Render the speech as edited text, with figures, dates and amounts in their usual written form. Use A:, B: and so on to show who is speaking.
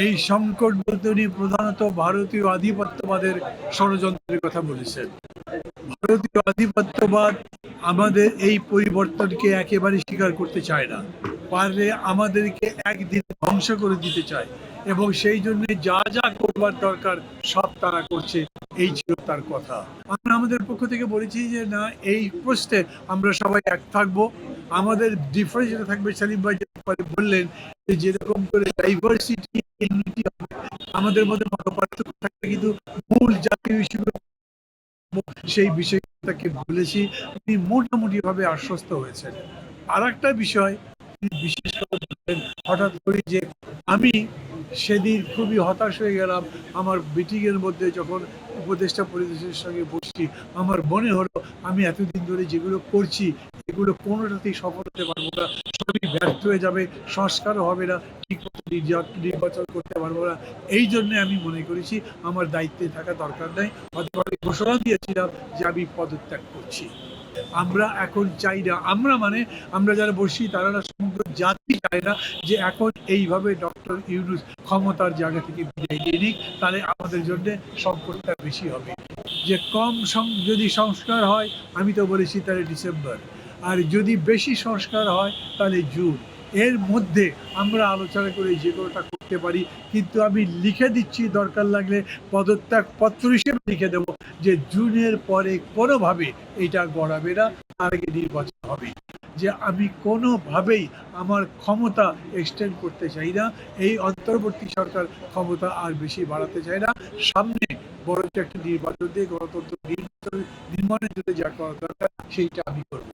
A: এই সংকট বলতে উনি প্রধানত ভারতীয় আধিপত্যবাদের ষড়যন্ত্রের কথা বলেছেন। ভারতীয় আধিপত্যবাদ আমাদের এই পরিবর্তনকে একেবারে স্বীকার করতে চায় না, পারলে আমাদেরকে একদিন ধ্বংস করে দিতে চায়, এবং সেই জন্য যা যা করবার দরকার সব তারা করছে। এই ছিল তার কথা। আমরা আমাদের পক্ষ থেকে বলেছি যে না, এই প্রশ্নে আমরা সবাই এক থাকবো। আমাদের ডিফারেন্স যেটা থাকবে, সেলিম ভাই বললেন যে যেরকম করে ডাইভার্সিটি ইউনিটি আমাদের মধ্যে মত পার্থক্য থাকবে, কিন্তু মূল জাতীয় ইস্যুগুলো সেই বিষয়টাকে বলেছি। তিনি মোটামুটি ভাবে আশ্বস্ত হয়েছেন। আর একটা বিষয় বিশেষ করে হঠাৎ করে যে আমি সেদিন খুবই হতাশ হয়ে গেলাম আমার মিটিং এর মধ্যে, যখন উপদেষ্টা পরিষদের সঙ্গে বসছি, আমার মনে হলো আমি এতদিন ধরে যেগুলো করছি এগুলো কোনোটাতেই সফল হতে পারবো না, সবই ব্যর্থ হয়ে যাবে, সংস্কারও হবে না, ঠিক মতো নির্বাচন করতে পারবো না। এই জন্য আমি মনে করেছি আমার দায়িত্বে থাকা দরকার নাই, অথবা আমি ঘোষণা দিয়েছিলাম যে আমি পদত্যাগ করছি। আমরা এখন চাই না, আমরা মানে আমরা যারা বসি তারা না, সমগ্র জাতি চায় না যে এখন এইভাবে ডক্টর ইউনূস ক্ষমতার জায়গা থেকে বিদায় নিয়ে নিক, তাহলে আমাদের জন্য সংকটটা বেশি হবে। যে কম যদি সংস্কার হয়, আমি তো বলেছি তাহলে ডিসেম্বর, আর যদি বেশি সংস্কার হয় তাহলে জুন। এর মধ্যে আমরা আলোচনা করে যে কোনোটা করতে পারি, কিন্তু আমি লিখে দিচ্ছি, দরকার লাগলে পদত্যাগ পত্র হিসেবে লিখে দেবো যে জুনের পরে কোনোভাবে এটা গড়াবে না, তার আগে নির্বাচন হবে। যে আমি কোনোভাবেই আমার ক্ষমতা এক্সটেন্ড করতে চাই না, এই অন্তর্বর্তী সরকার ক্ষমতা আর বেশি বাড়াতে চায় না। সামনে বরঞ্চ একটা নির্বাচন দিয়ে গণতন্ত্র নির্মাণের জন্য যা করা দরকার সেইটা আমি করবো।